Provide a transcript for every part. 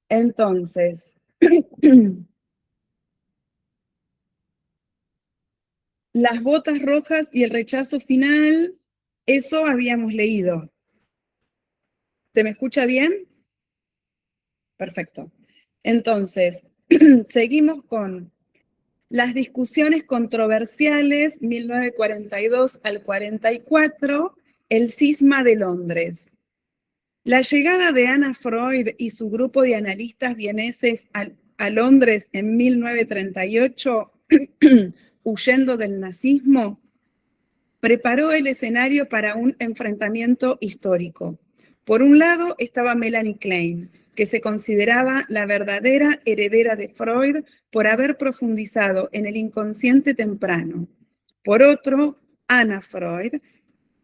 Entonces, las botas rojas y el rechazo final, eso habíamos leído. ¿Se me escucha bien? Perfecto. Entonces, seguimos con las discusiones controversiales, 1942 al 44, el cisma de Londres. La llegada de Anna Freud y su grupo de analistas vieneses a Londres en 1938, huyendo del nazismo, preparó el escenario para un enfrentamiento histórico. Por un lado estaba Melanie Klein, que se consideraba la verdadera heredera de Freud por haber profundizado en el inconsciente temprano. Por otro, Anna Freud,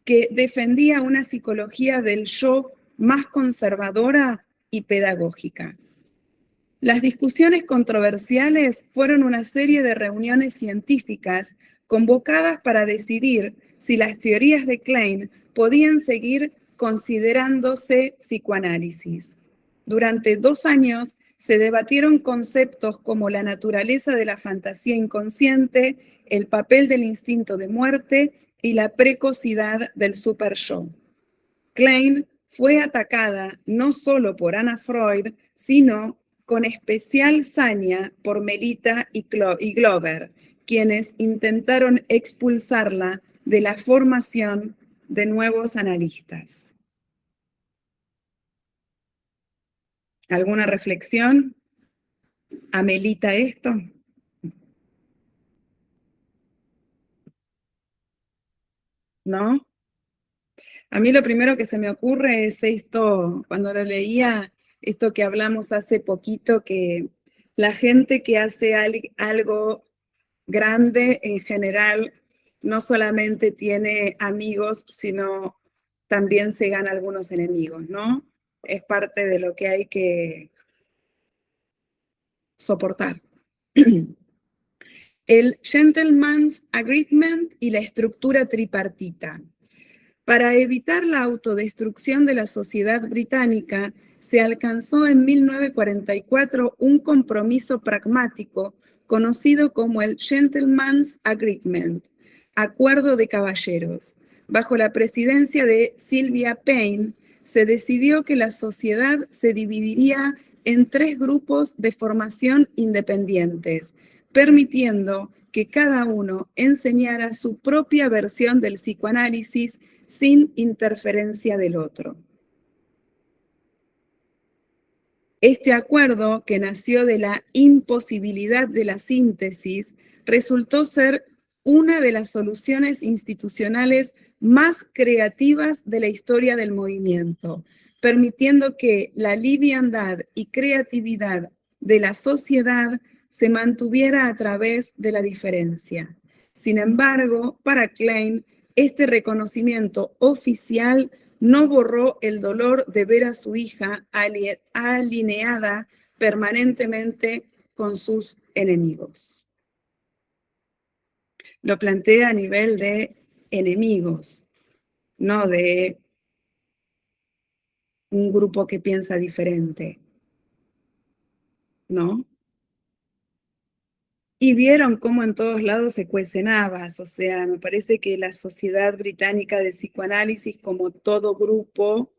que defendía una psicología del yo más conservadora y pedagógica. Las discusiones controversiales fueron una serie de reuniones científicas convocadas para decidir si las teorías de Klein podían seguir considerándose psicoanálisis. Durante 2 años se debatieron conceptos como la naturaleza de la fantasía inconsciente, el papel del instinto de muerte y la precocidad del superyo. Klein fue atacada no solo por Anna Freud, sino con especial saña por Melita y Glover, quienes intentaron expulsarla de la formación de nuevos analistas. ¿Alguna reflexión? ¿Amerita esto? ¿No? A mí lo primero que se me ocurre es esto, cuando lo leía, esto que hablamos hace poquito, que la gente que hace algo grande en general no solamente tiene amigos, sino también se gana algunos enemigos, ¿no? Es parte de lo que hay que soportar. El Gentleman's Agreement y la estructura tripartita. Para evitar la autodestrucción de la sociedad británica, se alcanzó en 1944 un compromiso pragmático conocido como el Gentleman's Agreement, Acuerdo de Caballeros. Bajo la presidencia de Sylvia Payne, se decidió que la sociedad se dividiría en 3 grupos de formación independientes, permitiendo que cada uno enseñara su propia versión del psicoanálisis sin interferencia del otro. Este acuerdo, que nació de la imposibilidad de la síntesis, resultó ser una de las soluciones institucionales más creativas de la historia del movimiento, permitiendo que la liviandad y creatividad de la sociedad se mantuviera a través de la diferencia. Sin embargo, para Klein, este reconocimiento oficial no borró el dolor de ver a su hija alineada permanentemente con sus enemigos. Lo plantea a nivel de enemigos, no de un grupo que piensa diferente, ¿no? Y vieron cómo en todos lados se cuecen habas, o sea, me parece que la Sociedad Británica de Psicoanálisis, como todo grupo,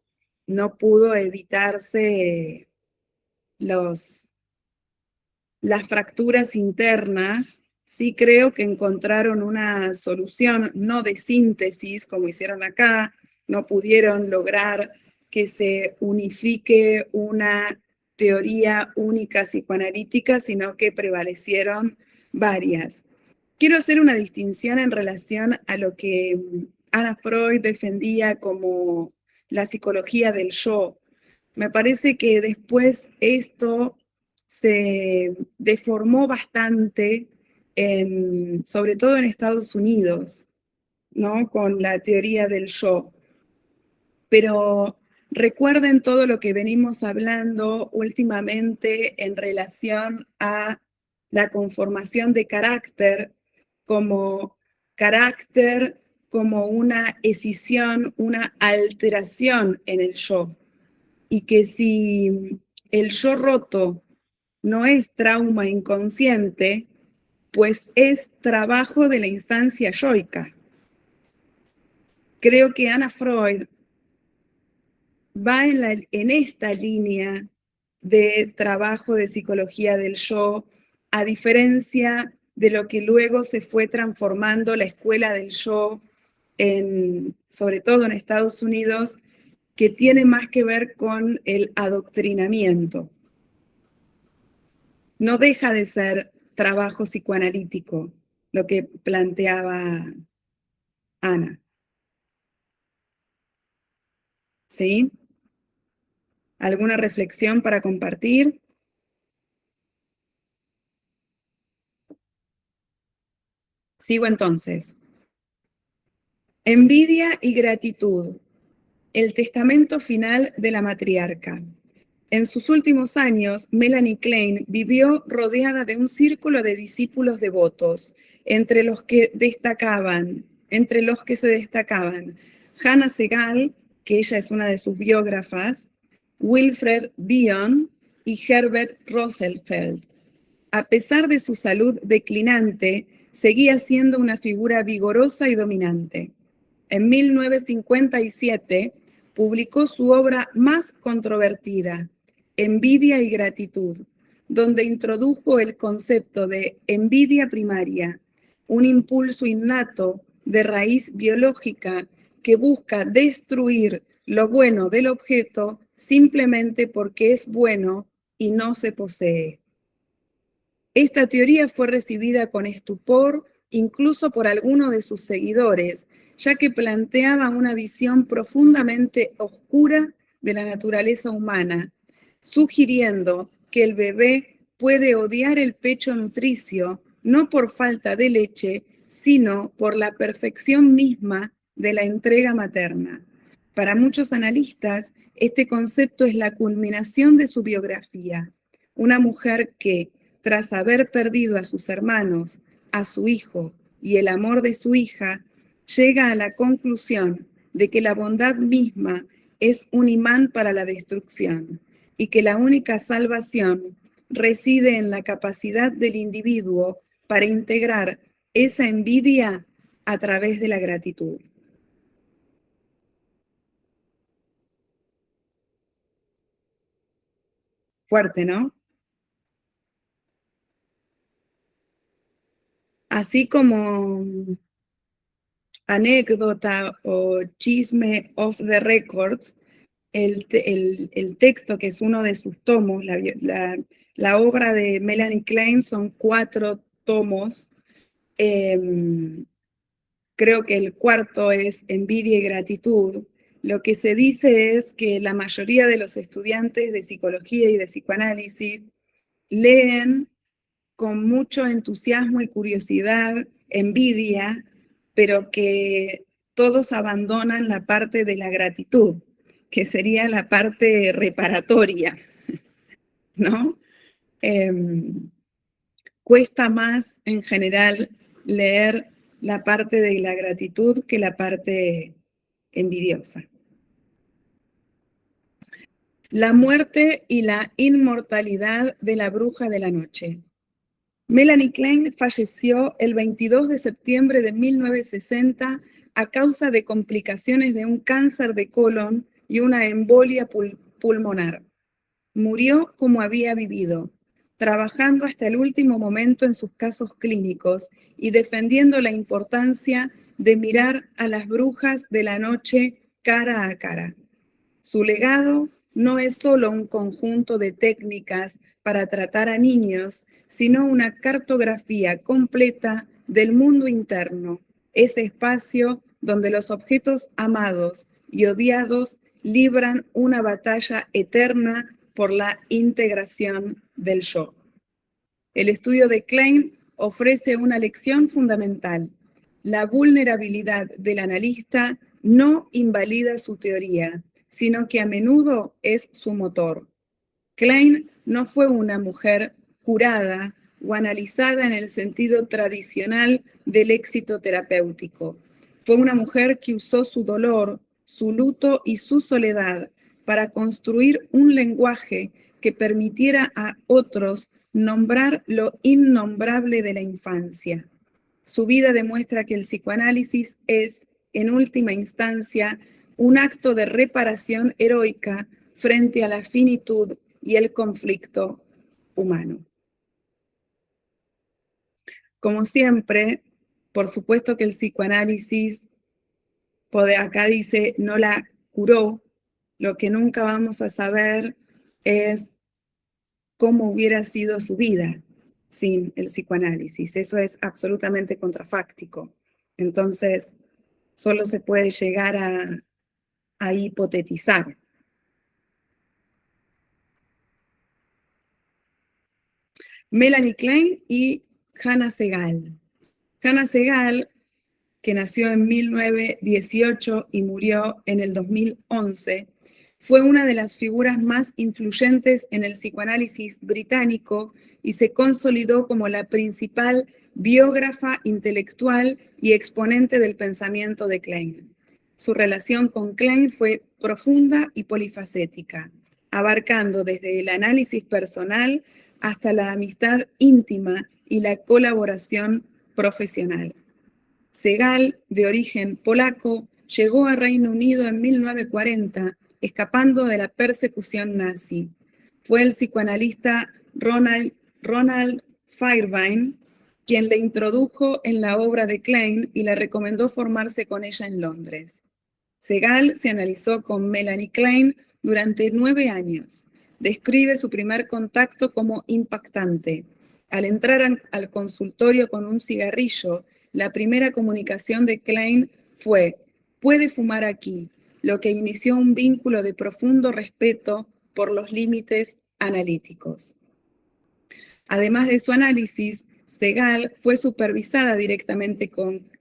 no pudo evitarse las fracturas internas. Sí creo que encontraron una solución, no de síntesis, como hicieron acá, no pudieron lograr que se unifique una teoría única psicoanalítica, sino que prevalecieron varias. Quiero hacer una distinción en relación a lo que Anna Freud defendía como la psicología del yo. Me parece que después esto se deformó bastante, sobre todo en Estados Unidos, ¿no? Con la teoría del yo. Pero recuerden todo lo que venimos hablando últimamente en relación a la conformación de carácter como una escisión, una alteración en el yo. Y que si el yo roto no es trauma inconsciente, pues es trabajo de la instancia yoica. Creo que Anna Freud va en esta línea de trabajo de psicología del yo, a diferencia de lo que luego se fue transformando la escuela del yo, sobre todo en Estados Unidos, que tiene más que ver con el adoctrinamiento. No deja de ser trabajo psicoanalítico lo que planteaba Ana. ¿Sí? ¿Alguna reflexión para compartir? Sigo entonces. Envidia y gratitud. El testamento final de la matriarca. En sus últimos años, Melanie Klein vivió rodeada de un círculo de discípulos devotos, entre los que se destacaban Hannah Segal, que ella es una de sus biógrafas, Wilfred Bion y Herbert Rosenfeld. A pesar de su salud declinante, seguía siendo una figura vigorosa y dominante. En 1957 publicó su obra más controvertida, Envidia y gratitud, donde introdujo el concepto de envidia primaria, un impulso innato de raíz biológica que busca destruir lo bueno del objeto simplemente porque es bueno y no se posee. Esta teoría fue recibida con estupor incluso por algunos de sus seguidores, ya que planteaba una visión profundamente oscura de la naturaleza humana, sugiriendo que el bebé puede odiar el pecho nutricio no por falta de leche, sino por la perfección misma de la entrega materna. Para muchos analistas, este concepto es la culminación de su biografía. Una mujer que, tras haber perdido a sus hermanos, a su hijo y el amor de su hija, llega a la conclusión de que la bondad misma es un imán para la destrucción y que la única salvación reside en la capacidad del individuo para integrar esa envidia a través de la gratitud. Fuerte, ¿no? Así como anécdota o chisme off the records, el texto, que es uno de sus tomos, la obra de Melanie Klein son 4 tomos. Creo que el cuarto es Envidia y gratitud. Lo que se dice es que la mayoría de los estudiantes de psicología y de psicoanálisis leen con mucho entusiasmo y curiosidad, envidia, pero que todos abandonan la parte de la gratitud, que sería la parte reparatoria, ¿no? Cuesta más en general leer la parte de la gratitud que la parte envidiosa. La muerte y la inmortalidad de la bruja de la noche. Melanie Klein falleció el 22 de septiembre de 1960 a causa de complicaciones de un cáncer de colon y una embolia pulmonar. Murió como había vivido, trabajando hasta el último momento en sus casos clínicos y defendiendo la importancia de mirar a las brujas de la noche cara a cara. Su legado no es solo un conjunto de técnicas para tratar a niños, sino una cartografía completa del mundo interno, ese espacio donde los objetos amados y odiados libran una batalla eterna por la integración del yo. El estudio de Klein ofrece una lección fundamental. La vulnerabilidad del analista no invalida su teoría, sino que a menudo es su motor. Klein no fue una mujer curada o analizada en el sentido tradicional del éxito terapéutico. Fue una mujer que usó su dolor, su luto y su soledad para construir un lenguaje que permitiera a otros nombrar lo innombrable de la infancia. Su vida demuestra que el psicoanálisis es, en última instancia, un acto de reparación heroica frente a la finitud y el conflicto humano. Como siempre, por supuesto que el psicoanálisis, acá dice, no la curó. Lo que nunca vamos a saber es cómo hubiera sido su vida sin el psicoanálisis. Eso es absolutamente contrafáctico. Entonces, solo se puede llegar a hipotetizar. Melanie Klein y Hannah Segal. Hannah Segal, que nació en 1918 y murió en el 2011, fue una de las figuras más influyentes en el psicoanálisis británico y se consolidó como la principal biógrafa intelectual y exponente del pensamiento de Klein. Su relación con Klein fue profunda y polifacética, abarcando desde el análisis personal hasta la amistad íntima y la colaboración profesional. Segal, de origen polaco, llegó a Reino Unido en 1940, escapando de la persecución nazi. Fue el psicoanalista Ronald Fairbairn quien le introdujo en la obra de Klein y le recomendó formarse con ella en Londres. Segal se analizó con Melanie Klein durante 9 años. Describe su primer contacto como impactante. Al entrar al consultorio con un cigarrillo, la primera comunicación de Klein fue: "Puede fumar aquí", lo que inició un vínculo de profundo respeto por los límites analíticos. Además de su análisis, Segal fue supervisada directamente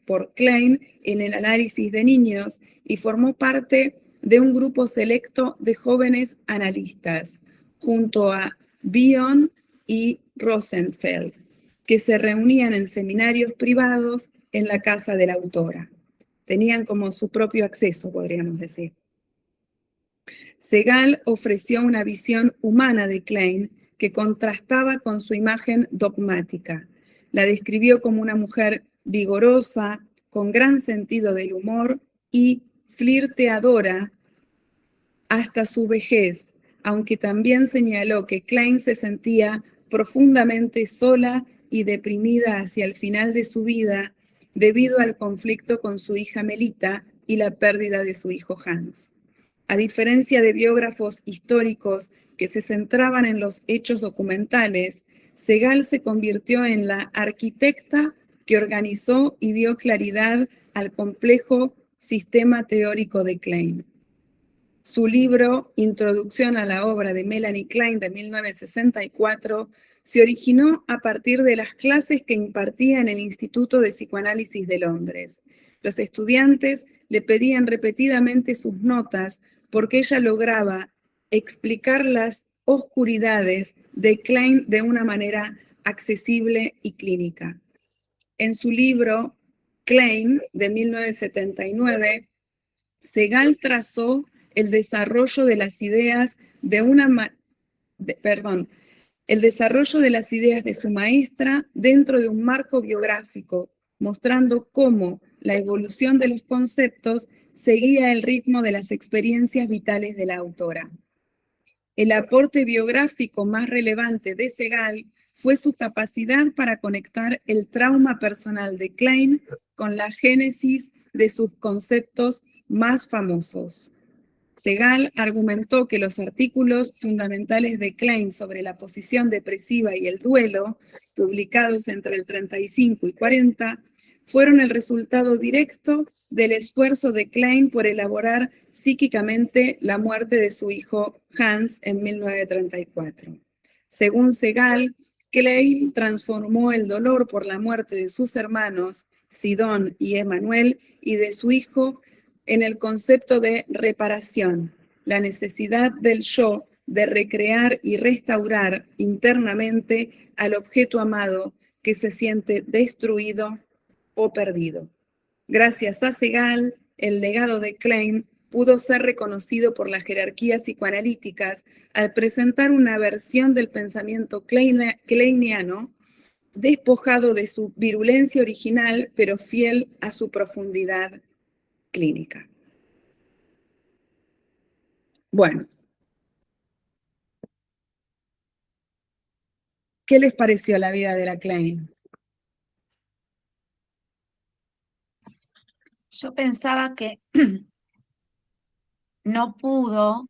por Klein en el análisis de niños y formó parte de un grupo selecto de jóvenes analistas, junto a Bion y Rosenfeld, que se reunían en seminarios privados en la casa de la autora. Tenían como su propio acceso, podríamos decir. Segal ofreció una visión humana de Klein que contrastaba con su imagen dogmática. La describió como una mujer vigorosa, con gran sentido del humor y flirteadora hasta su vejez, aunque también señaló que Klein se sentía profundamente sola y deprimida hacia el final de su vida debido al conflicto con su hija Melita y la pérdida de su hijo Hans. A diferencia de biógrafos históricos que se centraban en los hechos documentales, Segal se convirtió en la arquitecta que organizó y dio claridad al complejo sistema teórico de Klein. Su libro, Introducción a la obra de Melanie Klein, de 1964, se originó a partir de las clases que impartía en el Instituto de Psicoanálisis de Londres. Los estudiantes le pedían repetidamente sus notas porque ella lograba explicar las oscuridades de Klein de una manera accesible y clínica. En su libro, Klein, de 1979, Segal trazó el desarrollo de las ideas el desarrollo de las ideas de su maestra dentro de un marco biográfico, mostrando cómo la evolución de los conceptos seguía el ritmo de las experiencias vitales de la autora. El aporte biográfico más relevante de Segal fue su capacidad para conectar el trauma personal de Klein con la génesis de sus conceptos más famosos. Segal argumentó que los artículos fundamentales de Klein sobre la posición depresiva y el duelo, publicados entre el 35 y 40, fueron el resultado directo del esfuerzo de Klein por elaborar psíquicamente la muerte de su hijo Hans en 1934. Según Segal, Klein transformó el dolor por la muerte de sus hermanos, Sidón y Emanuel, y de su hijo en el concepto de reparación, la necesidad del yo de recrear y restaurar internamente al objeto amado que se siente destruido o perdido. Gracias a Segal, el legado de Klein pudo ser reconocido por las jerarquías psicoanalíticas al presentar una versión del pensamiento kleiniano despojado de su virulencia original, pero fiel a su profundidad clínica. Bueno, ¿qué les pareció la vida de la Klein? Yo pensaba que no pudo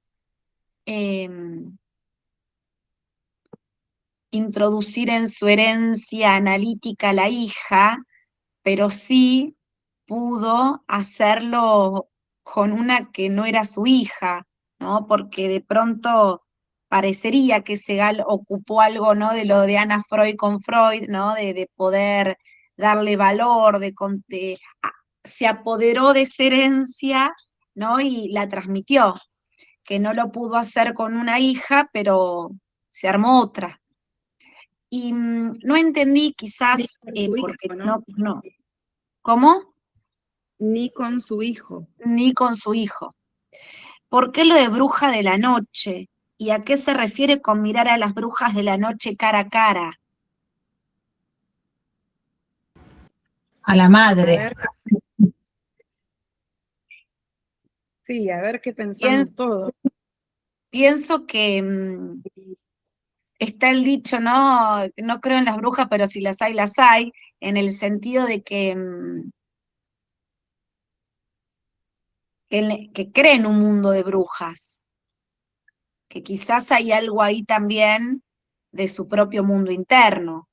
introducir en su herencia analítica a la hija, pero sí pudo hacerlo con una que no era su hija, ¿no? Porque de pronto parecería que Segal ocupó algo, ¿no? De lo de Ana Freud con Freud, ¿no? De poder darle valor, se apoderó de esa herencia, ¿no? Y la transmitió, que no lo pudo hacer con una hija, pero se armó otra. Y no entendí quizás Su porque hijo, ¿no? no. ¿Cómo? Ni con su hijo. Ni con su hijo. ¿Por qué lo de bruja de la noche? ¿Y a qué se refiere con mirar a las brujas de la noche cara a cara? A la A madre. ver, sí, a ver qué pensamos Pienso, todos. pienso que está el dicho, ¿no? No creo en las brujas, pero si las hay, en el sentido de que cree en un mundo de brujas, que quizás hay algo ahí también de su propio mundo interno.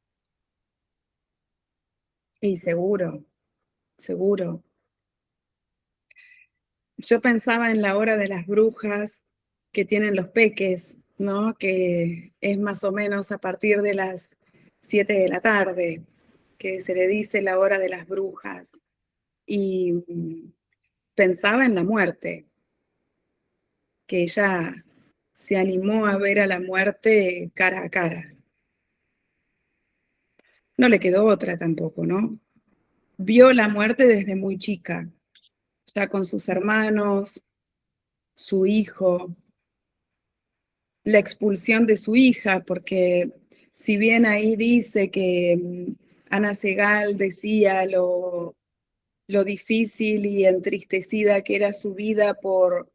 Sí, seguro, seguro. Yo pensaba en la hora de las brujas que tienen los peques, ¿no? Que es más o menos a partir de las 7 de la tarde, que se le dice la hora de las brujas. Y pensaba en la muerte, que ella se animó a ver a la muerte cara a cara. No le quedó otra tampoco, ¿no? Vio la muerte desde muy chica, ya con sus hermanos, su hijo, la expulsión de su hija, porque si bien ahí dice que Ana Segal decía lo difícil y entristecida que era su vida por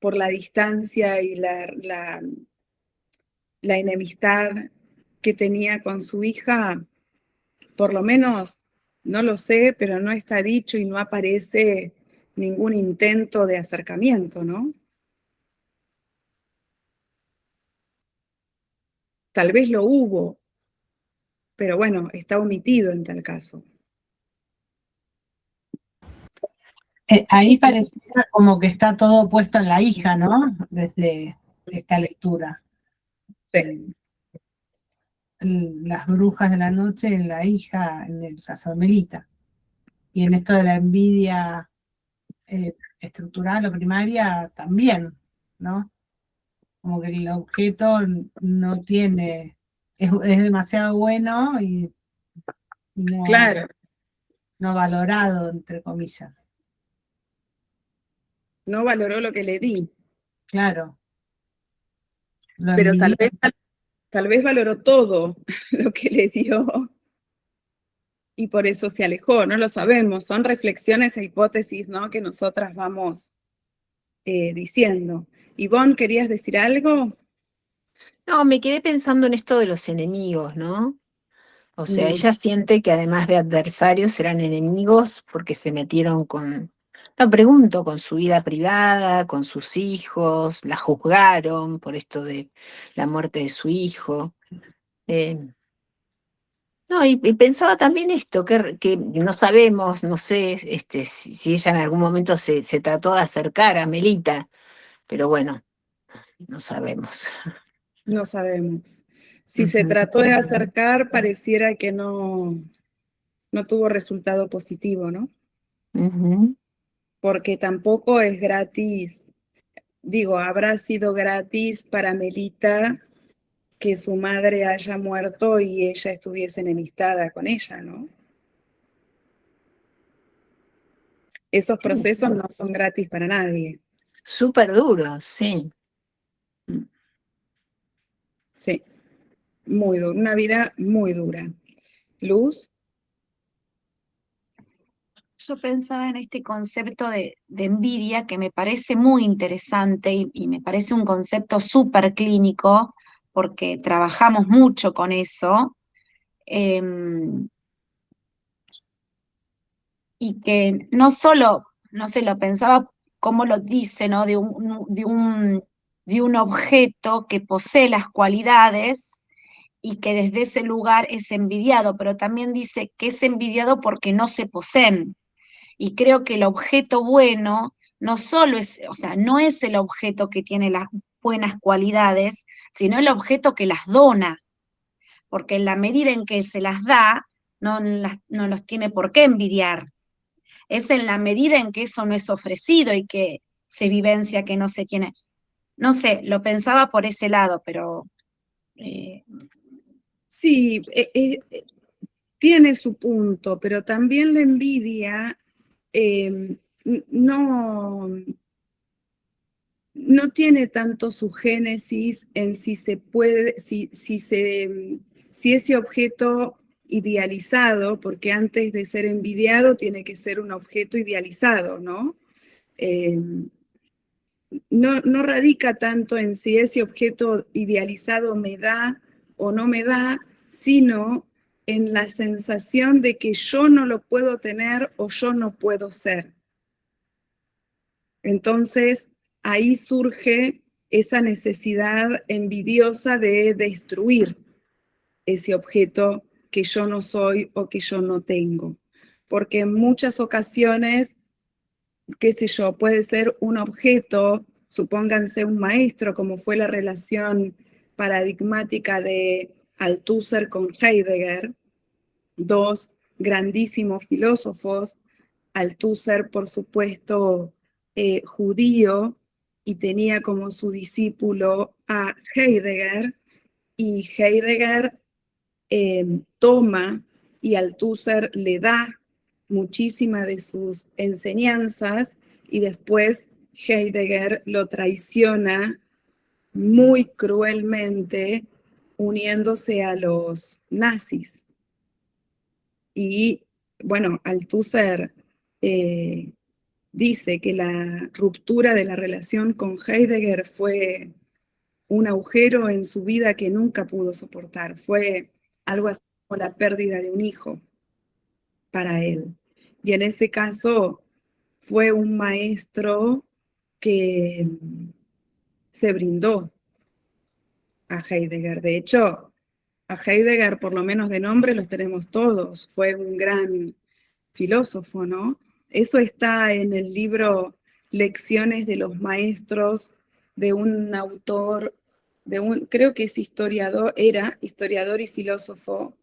la distancia y la enemistad que tenía con su hija, por lo menos, no lo sé, pero no está dicho y no aparece ningún intento de acercamiento, ¿no? Tal vez lo hubo, pero bueno, está omitido en tal caso. Ahí pareciera como que está todo puesto en la hija, ¿no? Desde esta lectura. Sí. Las brujas de la noche en la hija, en el caso de Melita. Y en esto de la envidia estructural o primaria también, ¿no? Como que el objeto no tiene, es demasiado bueno y no, Claro, no valorado, entre comillas. no valoró lo que le di, Claro, lo pero envidia. tal vez valoró todo lo que le dio y por eso se alejó, no lo sabemos, son reflexiones e hipótesis, ¿no? Que nosotras vamos diciendo. Ivonne, ¿querías decir algo? No, me quedé pensando en esto de los enemigos, ¿no? O sea, Mm, ella siente que además de adversarios eran enemigos porque se metieron con, no pregunto, con su vida privada, con sus hijos, la juzgaron por esto de la muerte de su hijo. Eh, no, y pensaba también esto, que no sabemos, no sé, si ella en algún momento se trató de acercar a Melita, pero bueno, no sabemos. no sabemos. Si se Ujú, trató de acercar, pareciera que no tuvo resultado positivo, ¿no? ujú. Porque tampoco es gratis, digo, habrá sido gratis para Melita que su madre haya muerto y ella estuviese enemistada con ella, ¿no? Esos procesos no son gratis para nadie. Súper duro, sí. Sí, muy duro, una vida muy dura. Luz, Yo pensaba en este concepto de envidia que me parece muy interesante y me parece un concepto súper clínico porque trabajamos mucho con eso. Y que no solo, no sé, lo pensaba como lo dice, ¿no? De un objeto que posee las cualidades y que desde ese lugar es envidiado, pero también dice que es envidiado porque no se poseen. Y creo que el objeto bueno no solo es, o sea, no es el objeto que tiene las buenas cualidades, sino el objeto que las dona, porque en la medida en que se las da, no los tiene por qué envidiar. Es en la medida en que eso no es ofrecido y que se vivencia que no se tiene. No sé, lo pensaba por ese lado, pero eh, sí, tiene su punto, pero también la envidia no, no tiene tanto su génesis en si se puede, si ese objeto idealizado, porque antes de ser envidiado tiene que ser un objeto idealizado, ¿no? Eh, no radica tanto en si ese objeto idealizado me da o no me da, sino en la sensación de que yo no lo puedo tener o yo no puedo ser. Entonces, ahí surge esa necesidad envidiosa de destruir ese objeto que yo no soy o que yo no tengo. Porque en muchas ocasiones, qué sé yo, puede ser un objeto, supónganse un maestro, como fue la relación paradigmática de Althusser con Heidegger, dos grandísimos filósofos, Althusser, por supuesto, judío, y tenía como su discípulo a Heidegger, y Heidegger toma y Althusser le da muchísimas de sus enseñanzas y después Heidegger lo traiciona muy cruelmente uniéndose a los nazis. Y bueno, Althusser dice que la ruptura de la relación con Heidegger fue un agujero en su vida que nunca pudo soportar. Fue algo así como la pérdida de un hijo para él. Y en ese caso fue un maestro que se brindó a Heidegger. De hecho, a Heidegger, por lo menos de nombre, los tenemos todos. Fue un gran filósofo, ¿no? Eso está en el libro Lecciones de los Maestros de un autor, creo que es historiador, era historiador y filósofo,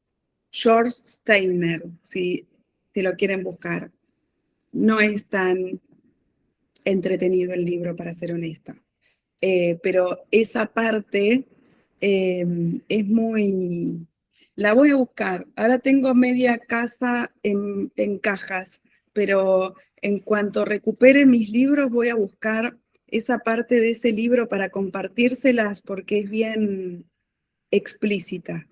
George Steiner, si lo quieren buscar. No es tan entretenido el libro, para ser honesta. Pero esa parte es muy... La voy a buscar. Ahora tengo media casa en cajas, pero en cuanto recupere mis libros voy a buscar esa parte de ese libro para compartírselas porque es bien explícita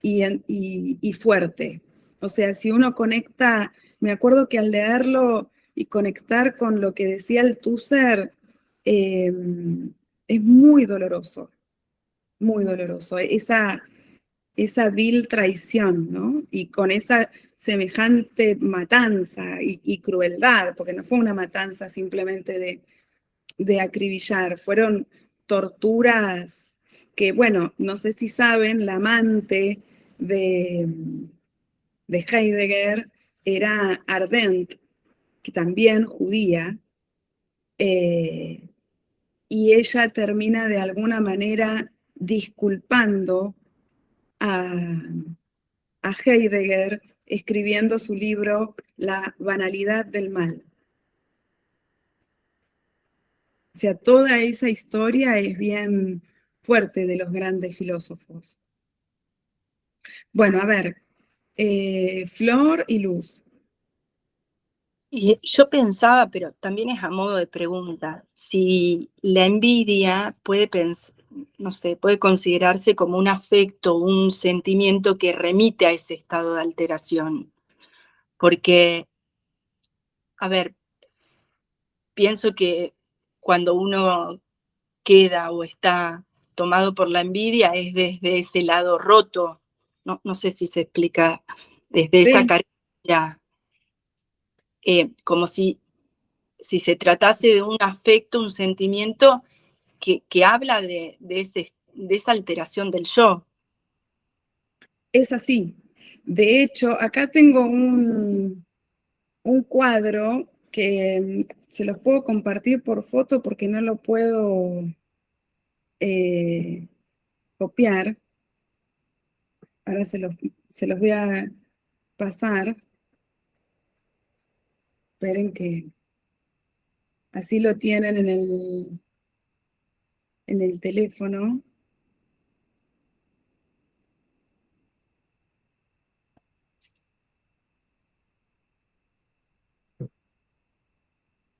y fuerte. O sea, si uno conecta, me acuerdo que al leerlo y conectar con lo que decía el Tusser, es muy doloroso, muy doloroso. Esa vil traición, ¿no? Y con esa semejante matanza y crueldad, porque no fue una matanza simplemente de acribillar, fueron torturas que, bueno, no sé si saben, la amante de, de Heidegger era Ardent, que también judía, eh, y ella termina de alguna manera disculpando a, a Heidegger escribiendo su libro La banalidad del mal. O sea, toda esa historia es bien fuerte de los grandes filósofos. Bueno, a ver, Flor y Luz. Y yo pensaba, pero también es a modo de pregunta, si la envidia puede no sé, puede considerarse como un afecto, un sentimiento que remite a ese estado de alteración. Porque, a ver, pienso que cuando uno queda o está tomado por la envidia es desde ese lado roto. No sé si se explica, desde esa Sí, carencia, como si se tratase de un afecto, un sentimiento que habla de esa alteración del yo. es así. De hecho, acá tengo un cuadro que se los puedo compartir por foto porque no lo puedo copiar. Ahora se los voy a pasar. Esperen que así lo tienen en el teléfono.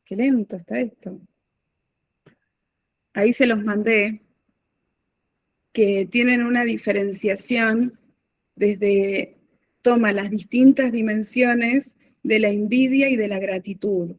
Qué lento está esto. Ahí se los mandé, que tienen una diferenciación desde, toma las distintas dimensiones de la envidia y de la gratitud.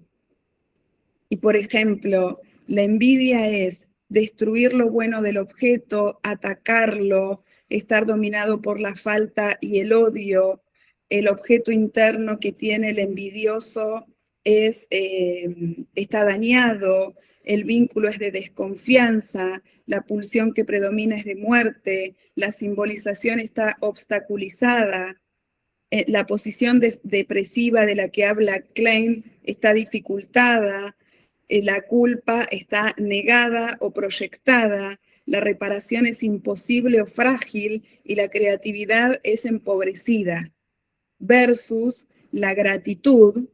Y por ejemplo, la envidia es destruir lo bueno del objeto, atacarlo, estar dominado por la falta y el odio. El objeto interno que tiene el envidioso está dañado, el vínculo es de desconfianza, la pulsión que predomina es de muerte, la simbolización está obstaculizada, la posición depresiva de la que habla Klein está dificultada, la culpa está negada o proyectada, la reparación es imposible o frágil y la creatividad es empobrecida, versus la gratitud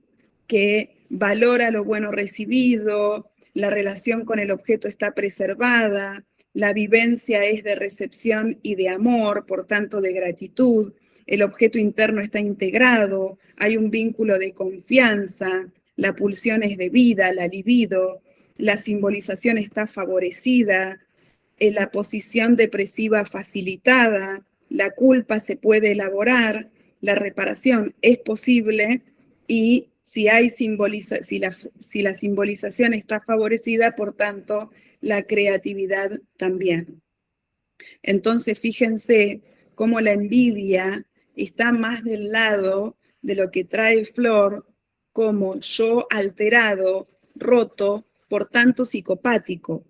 que valora lo bueno recibido, la relación con el objeto está preservada, la vivencia es de recepción y de amor, por tanto de gratitud, el objeto interno está integrado, hay un vínculo de confianza, la pulsión es de vida, la libido, la simbolización está favorecida, la posición depresiva facilitada, la culpa se puede elaborar, la reparación es posible y si la simbolización está favorecida, por tanto, la creatividad también. Entonces, fíjense cómo la envidia está más del lado de lo que trae Flor como yo alterado, roto, por tanto psicopático.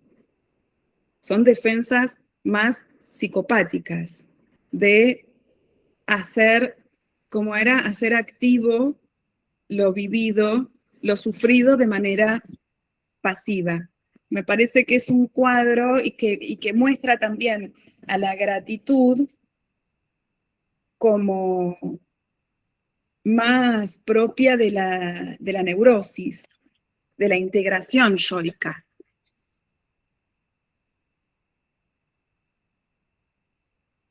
Son defensas más psicopáticas de hacer, como era, hacer activo lo vivido, lo sufrido de manera pasiva. Me parece que es un cuadro y que muestra también a la gratitud como más propia de la neurosis, de la integración yoica.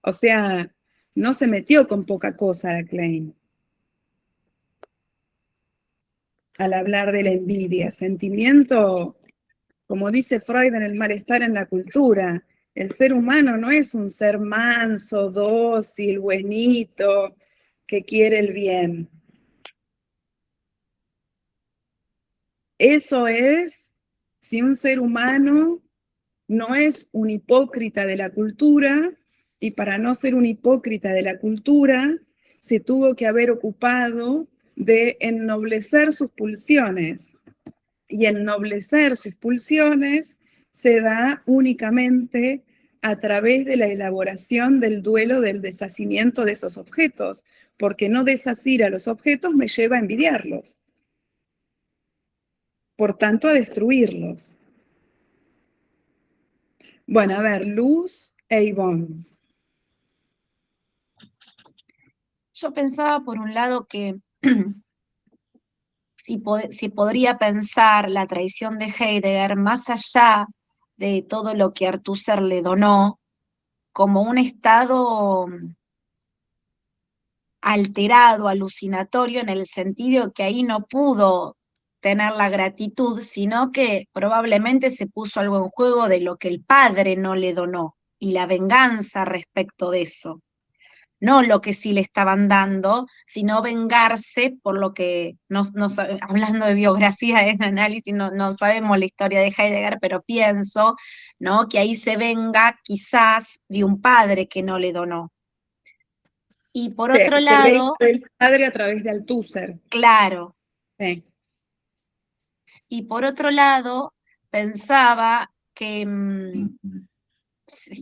O sea, no se metió con poca cosa Klein al hablar de la envidia. Sentimiento, como dice Freud en El malestar en la cultura, el ser humano no es un ser manso, dócil, buenito, que quiere el bien. Eso es si un ser humano no es un hipócrita de la cultura, y para no ser un hipócrita de la cultura, se tuvo que haber ocupado de ennoblecer sus pulsiones. Y ennoblecer sus pulsiones se da únicamente a través de la elaboración del duelo del deshacimiento de esos objetos, porque no desasir a los objetos me lleva a envidiarlos. Por tanto, a destruirlos. Bueno, a ver, Luz e Ivonne. Yo pensaba por un lado que si podría pensar la traición de Heidegger más allá de todo lo que Althusser le donó, como un estado alterado, alucinatorio, en el sentido que ahí no pudo tener la gratitud, sino que probablemente se puso algo en juego de lo que el padre no le donó y la venganza respecto de eso. No lo que sí le estaban dando, sino vengarse por lo que, hablando de biografía en análisis, no sabemos la historia de Heidegger, pero pienso, ¿no?, que ahí se venga quizás de un padre que no le donó. Y por otro se lee lado, del padre a través de Althusser. claro, Sí. y por otro lado, pensaba que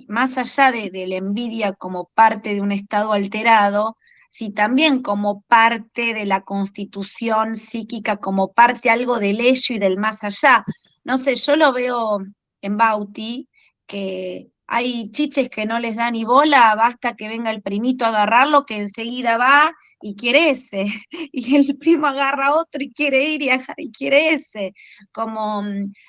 más allá de la envidia como parte de un estado alterado, si también como parte de la constitución psíquica, como parte algo del ello y del más allá. No sé, yo lo veo en Bauti, que hay chiches que no les da ni bola, basta que venga el primito a agarrarlo, que enseguida va y quiere ese, y el primo agarra otro y quiere ir y quiere ese, como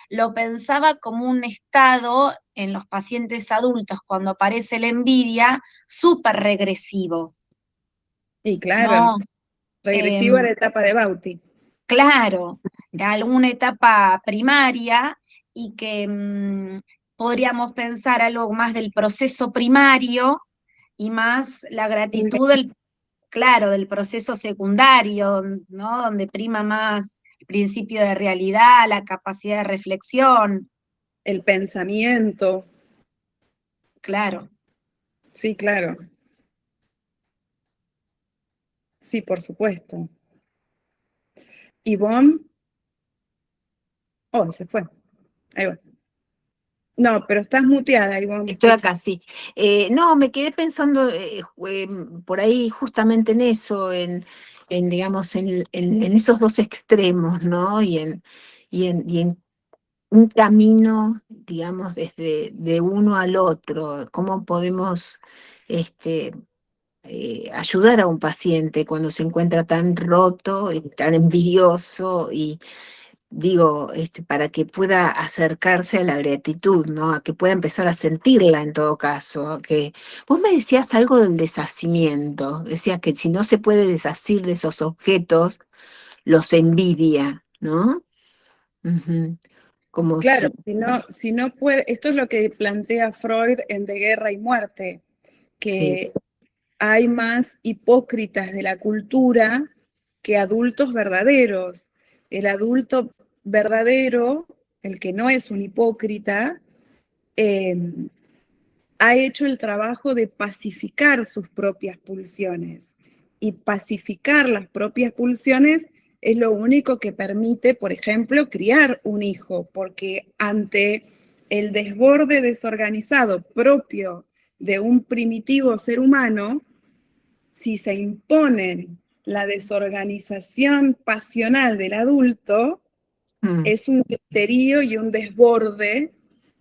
lo pensaba como un estado en los pacientes adultos cuando aparece la envidia, súper regresivo, Y claro, ¿no? regresivo a la etapa de Bauti. Claro, alguna etapa primaria y que podríamos pensar algo más del proceso primario y más la gratitud claro, del proceso secundario, ¿no? Donde prima más el principio de realidad, la capacidad de reflexión, El pensamiento. claro. Sí, claro. Sí, por supuesto. Ivonne. Oh, se fue. Ahí va. No, pero estás muteada, Ivonne. Estoy acá, sí. No, me quedé pensando por ahí justamente en eso, digamos, en esos dos extremos, ¿no? Y en un camino, digamos, desde de uno al otro, cómo podemos ayudar a un paciente cuando se encuentra tan roto y tan envidioso y digo, para que pueda acercarse a la gratitud, ¿no? A que pueda empezar a sentirla en todo caso. Que vos me decías algo del deshacimiento, decías que si no se puede deshacer de esos objetos, los envidia, ¿no? Ujú. Como Claro, si, si no puede, esto es lo que plantea Freud en De Guerra y Muerte, sí. que hay más hipócritas de la cultura que adultos verdaderos. El adulto verdadero, el que no es un hipócrita, eh, ha hecho el trabajo de pacificar sus propias pulsiones. Y pacificar las propias pulsiones es lo único que permite, por ejemplo, criar un hijo, porque ante el desborde desorganizado propio de un primitivo ser humano, si se impone la desorganización pasional del adulto, Mm, es un griterío y un desborde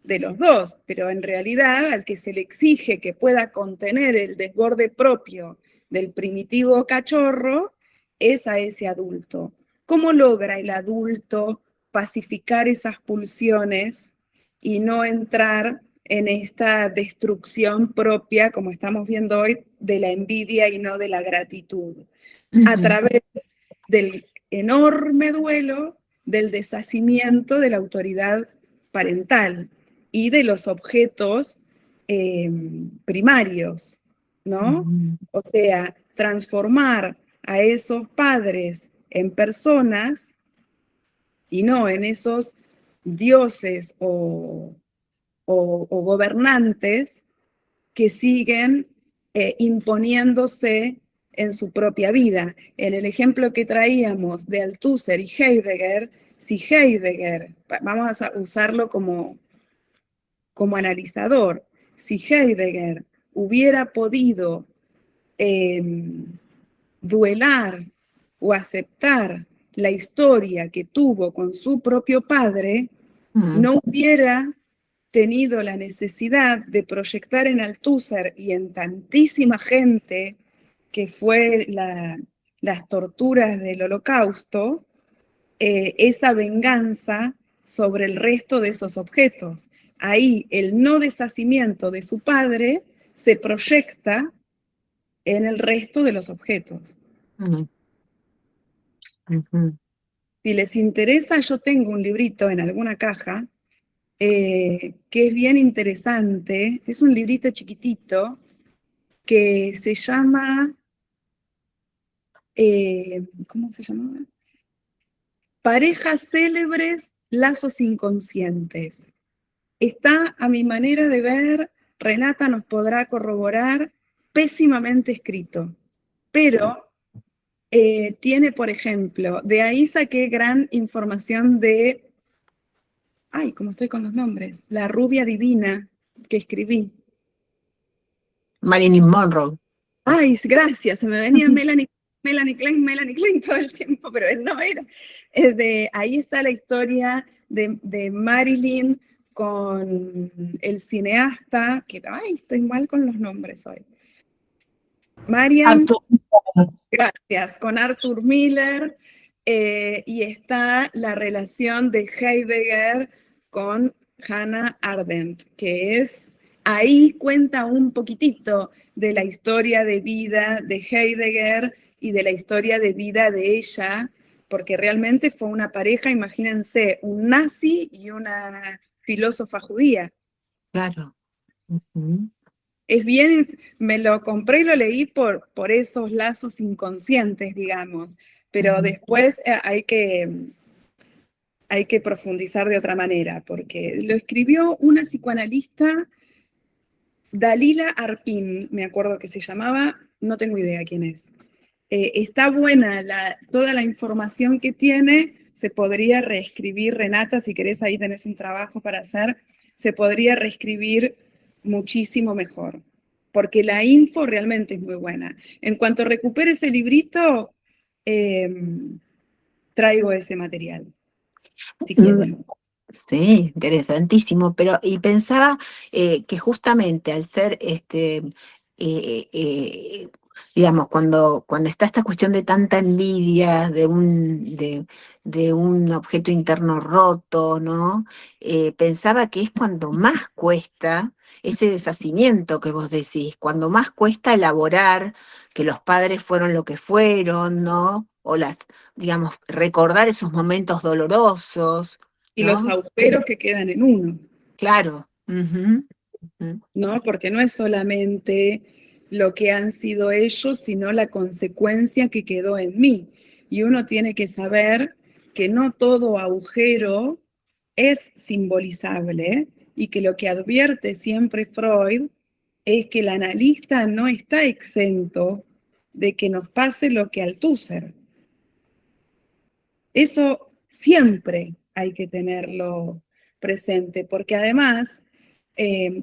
de los dos, pero en realidad al que se le exige que pueda contener el desborde propio del primitivo cachorro es a ese adulto. ¿Cómo logra el adulto pacificar esas pulsiones y no entrar en esta destrucción propia, como estamos viendo hoy, de la envidia y no de la gratitud? A ujú, través del enorme duelo del deshacimiento de la autoridad parental y de los objetos primarios, ¿no? ujú, O sea, transformar a esos padres en personas y no en esos dioses o gobernantes que siguen imponiéndose en su propia vida. En el ejemplo que traíamos de Althusser y Heidegger, si Heidegger, vamos a usarlo como analizador, si Heidegger hubiera podido eh, duelar o aceptar la historia que tuvo con su propio padre, mm, no hubiera tenido la necesidad de proyectar en Althusser y en tantísima gente que fue las torturas del Holocausto, esa venganza sobre el resto de esos objetos. Ahí el no deshacimiento de su padre se proyecta en el resto de los objetos. mm, ujú. Si les interesa, yo tengo un librito en alguna caja que es bien interesante. Es un librito chiquitito que se llama, ¿cómo se llama? Parejas célebres, lazos inconscientes. Está, a mi manera de ver, Renata nos podrá corroborar, pésimamente escrito, pero tiene, por ejemplo, de ahí saqué gran información de, ay, cómo estoy con los nombres, La rubia divina que escribí. Marilyn Monroe. Ay, gracias, se me venía Melanie Klein todo el tiempo, pero él no era. Ahí está la historia de Marilyn con el cineasta, que, ay, estoy mal con los nombres hoy. Marian, Arthur. gracias, con Arthur Miller, y está la relación de Heidegger con Hannah Arendt, que es, ahí cuenta un poquitito de la historia de vida de Heidegger y de la historia de vida de ella, porque realmente fue una pareja, imagínense, un nazi y una filósofa judía. Claro. Ujú. Es bien, me lo compré y lo leí por esos lazos inconscientes, digamos, pero después hay que profundizar de otra manera, porque lo escribió una psicoanalista, Dalila Arpin, me acuerdo que se llamaba, no tengo idea quién es. Está buena toda la información que tiene, se podría reescribir, Renata, si querés, ahí tenés un trabajo para hacer, se podría reescribir muchísimo mejor, porque la info realmente es muy buena. En cuanto recupere ese librito, traigo ese material, si quieren. Sí, interesantísimo, pero y pensaba que justamente al ser digamos, cuando está esta cuestión de tanta envidia, de un objeto interno roto, ¿no? Pensaba que es cuando más cuesta ese deshacimiento que vos decís, cuando más cuesta elaborar que los padres fueron lo que fueron, ¿no? O digamos, recordar esos momentos dolorosos. Y ¿No? los agujeros que quedan en uno, Claro. Ujú, ujú. ¿no? Porque no es solamente lo que han sido ellos, sino la consecuencia que quedó en mí. Y uno tiene que saber que no todo agujero es simbolizable y que lo que advierte siempre Freud es que el analista no está exento de que nos pase lo que al Althusser. Eso siempre hay que tenerlo presente, porque además,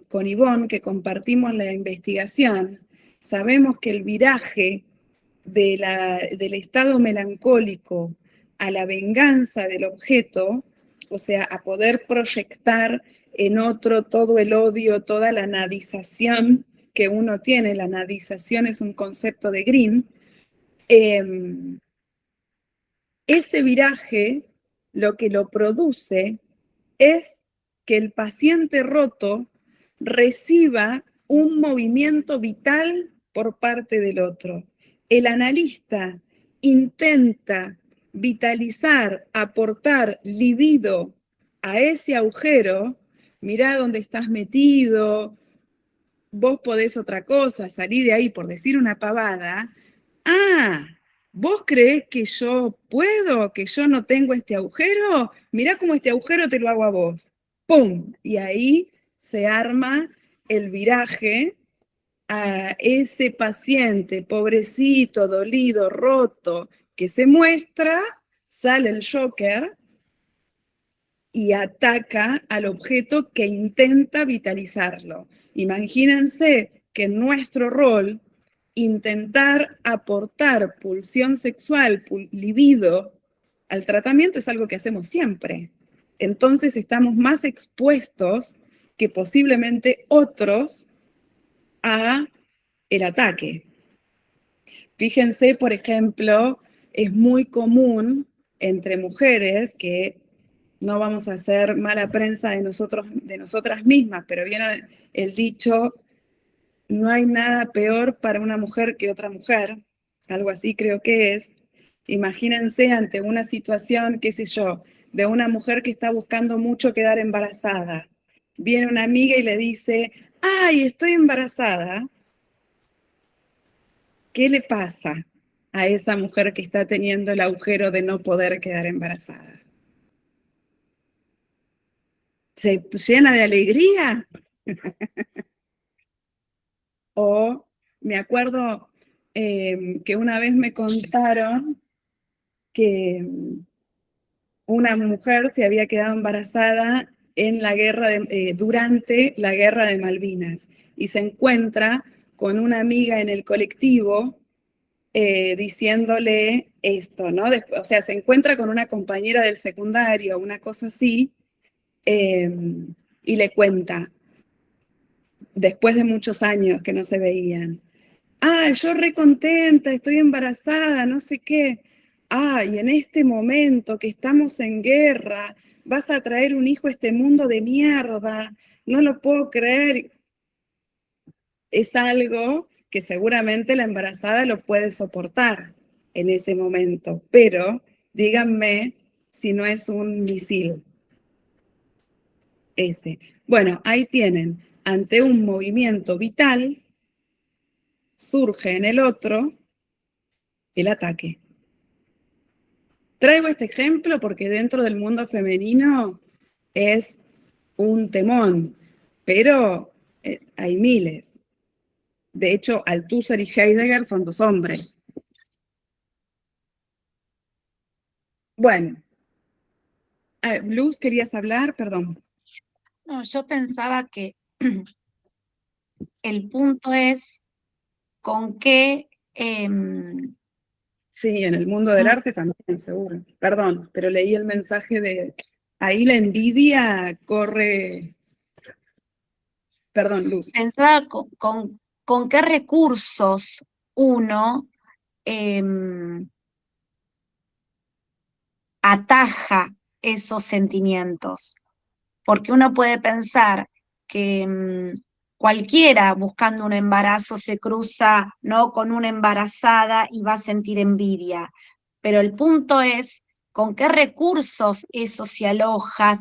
con Ivonne, que compartimos la investigación, sabemos que el viraje del estado melancólico a la venganza del objeto, o sea, a poder proyectar en otro todo el odio, toda la nadización que uno tiene, la nadización es un concepto de Green, ese viraje lo que lo produce es que el paciente roto reciba un movimiento vital por parte del otro. El analista intenta vitalizar, aportar libido a ese agujero, mirá dónde estás metido, vos podés otra cosa, salí de ahí por decir una pavada. Ah, ¿vos creés que yo puedo, que yo no tengo este agujero? Mirá cómo este agujero te lo hago a vos. ¡Pum! Y ahí se arma el viraje a ese paciente pobrecito, dolido, roto, que se muestra, sale el Joker y ataca al objeto que intenta vitalizarlo. Imagínense que en nuestro rol, intentar aportar pulsión sexual, libido al tratamiento es algo que hacemos siempre. Entonces estamos más expuestos que posiblemente otros a el ataque. Fíjense, por ejemplo, es muy común entre mujeres que no vamos a hacer mala prensa de nosotras mismas, pero viene el dicho, no hay nada peor para una mujer que otra mujer, algo así creo que es, Imagínense ante una situación, qué sé yo, de una mujer que está buscando mucho quedar embarazada. Viene una amiga y le dice, ¡ay, estoy embarazada! ¿Qué le pasa a esa mujer que está teniendo el agujero de no poder quedar embarazada? ¿Se llena de alegría? O me acuerdo que una vez me contaron que una mujer se había quedado embarazada en la guerra durante la guerra de Malvinas y se encuentra con una amiga en el colectivo diciéndole esto, ¿no? O sea, se encuentra con una compañera del secundario, una cosa así, y le cuenta, después de muchos años que no se veían, yo re contenta, estoy embarazada, no sé qué. Y en este momento que estamos en guerra, vas a traer un hijo a este mundo de mierda, no lo puedo creer. Es algo que seguramente la embarazada lo puede soportar en ese momento, pero díganme si no es un misil ese. Bueno, ahí tienen, ante un movimiento vital, surge en el otro el ataque. Traigo este ejemplo porque dentro del mundo femenino es un temón, pero hay miles. De hecho, Althusser y Heidegger son dos hombres. Bueno, Luz, ¿querías hablar? Perdón. No, yo pensaba que el punto es con qué Sí, en el mundo del arte también, seguro. Perdón, pero leí el mensaje de... Ahí la envidia corre... Perdón, Luz. pensaba con qué recursos uno ataja esos sentimientos. Porque uno puede pensar que cualquiera buscando un embarazo se cruza, ¿no?, con una embarazada y va a sentir envidia. Pero el punto es con qué recursos eso se aloja,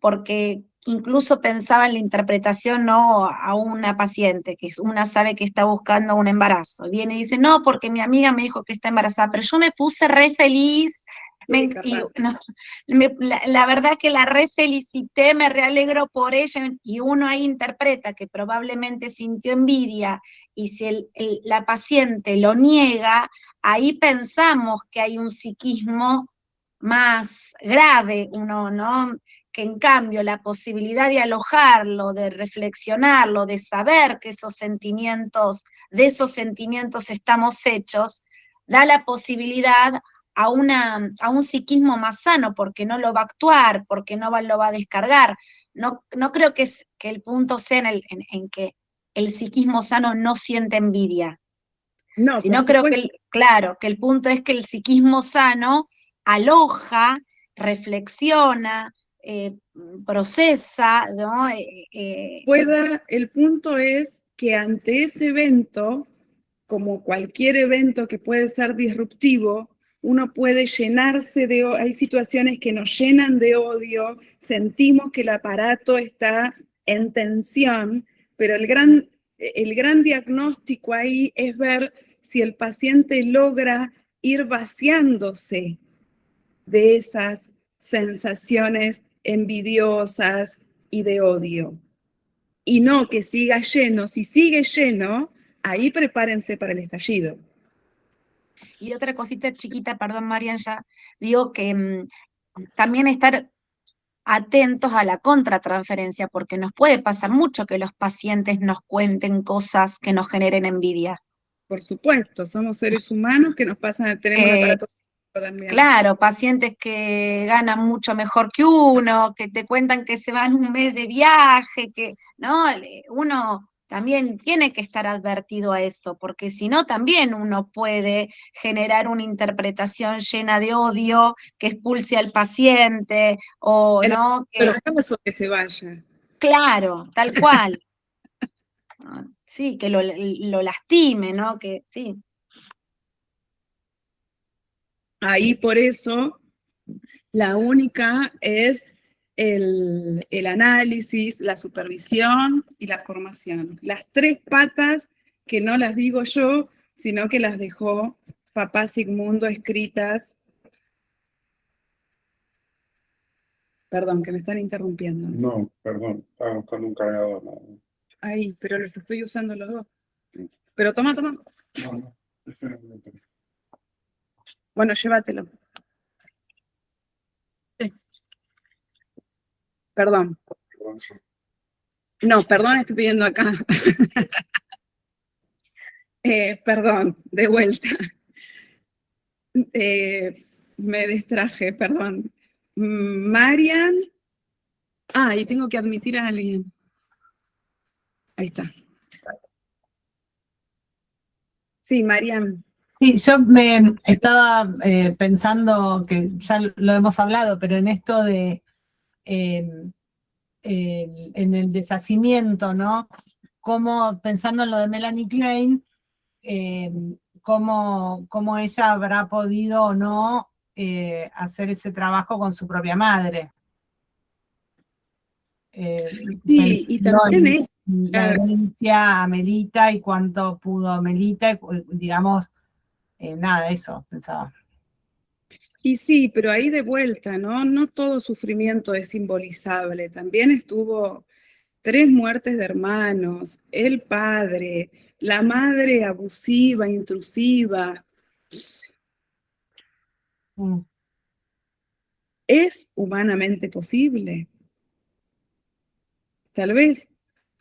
porque incluso pensaba en la interpretación, ¿no?, a una paciente, que una sabe que está buscando un embarazo. Viene y dice, no, porque mi amiga me dijo que está embarazada, pero yo me puse re feliz. Sí, La verdad que la re felicité, me realegro por ella, y uno ahí interpreta que probablemente sintió envidia, y si la paciente lo niega, ahí pensamos que hay un psiquismo más grave, uno, ¿no? Que en cambio la posibilidad de alojarlo, de reflexionarlo, de saber que de esos sentimientos estamos hechos, da la posibilidad a un psiquismo más sano, porque no lo va a actuar, porque no lo va a descargar. No creo que el punto sea en que el psiquismo sano no siente envidia, no, sino creo que, claro, que el punto es que el psiquismo sano aloja, reflexiona, procesa, ¿no? el punto es que ante ese evento, como cualquier evento que puede ser disruptivo, uno puede llenarse hay situaciones que nos llenan de odio, sentimos que el aparato está en tensión, pero el gran diagnóstico ahí es ver si el paciente logra ir vaciándose de esas sensaciones envidiosas y de odio. Y no que siga lleno. Si sigue lleno, ahí prepárense para el estallido. Y otra cosita chiquita, perdón, Marian, ya digo que también estar atentos a la contratransferencia, porque nos puede pasar mucho que los pacientes nos cuenten cosas que nos generen envidia. Por supuesto, somos seres humanos que nos pasan, tenemos un aparato también. Claro, pacientes que ganan mucho mejor que uno, que te cuentan que se van un mes de viaje, que, ¿no? Uno también tiene que estar advertido a eso, porque si no, también uno puede generar una interpretación llena de odio que expulse al paciente, o no. Pero caso que se vaya. Claro, tal cual. Sí, que lo lastime, ¿no? Que sí. Ahí por eso la única es el análisis, la supervisión y la formación. Las 3 patas que no las digo yo, sino que las dejó papá Sigmundo escritas. Perdón, que me están interrumpiendo. No, perdón, estaba buscando un cargador. No, Ahí, pero los estoy usando los dos. Pero toma. no, espera un momento. Bueno, llévatelo. Sí. Perdón. Perdón. No, perdón, estoy pidiendo acá. Perdón, de vuelta. Me distraje, perdón. Marian. Y tengo que admitir a alguien. Ahí está. Sí, Marian. Sí, yo me estaba pensando que ya lo hemos hablado, pero en esto de en el deshacimiento, ¿no? Como pensando en lo de Melanie Klein, cómo ella habrá podido o no hacer ese trabajo con su propia madre. Sí, y también es la herencia a Melita y cuánto pudo Melita, digamos, nada, eso pensaba. Y sí, pero ahí de vuelta, ¿no? No todo sufrimiento es simbolizable. También estuvo 3 muertes de hermanos, el padre, la madre abusiva, intrusiva. ¿Es humanamente posible? Tal vez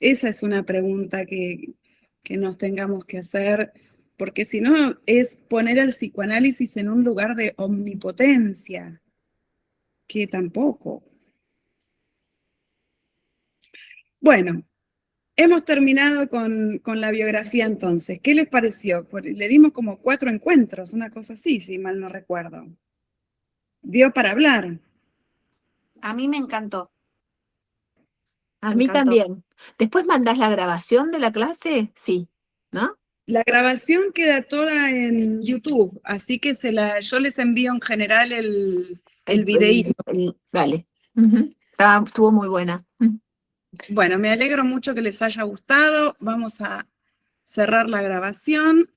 esa es una pregunta que nos tengamos que hacer, porque si no es poner al psicoanálisis en un lugar de omnipotencia, que tampoco. Bueno, hemos terminado con la biografía entonces. ¿Qué les pareció? Le dimos como 4 encuentros, una cosa así, si mal no recuerdo. Dio para hablar. A mí me encantó. A Me mí encantó. también. ¿Después mandás la grabación de la clase? Sí, ¿no? La grabación queda toda en YouTube, así que yo les envío en general el videíto. Dale. Estuvo muy buena. Bueno, me alegro mucho que les haya gustado. Vamos a cerrar la grabación.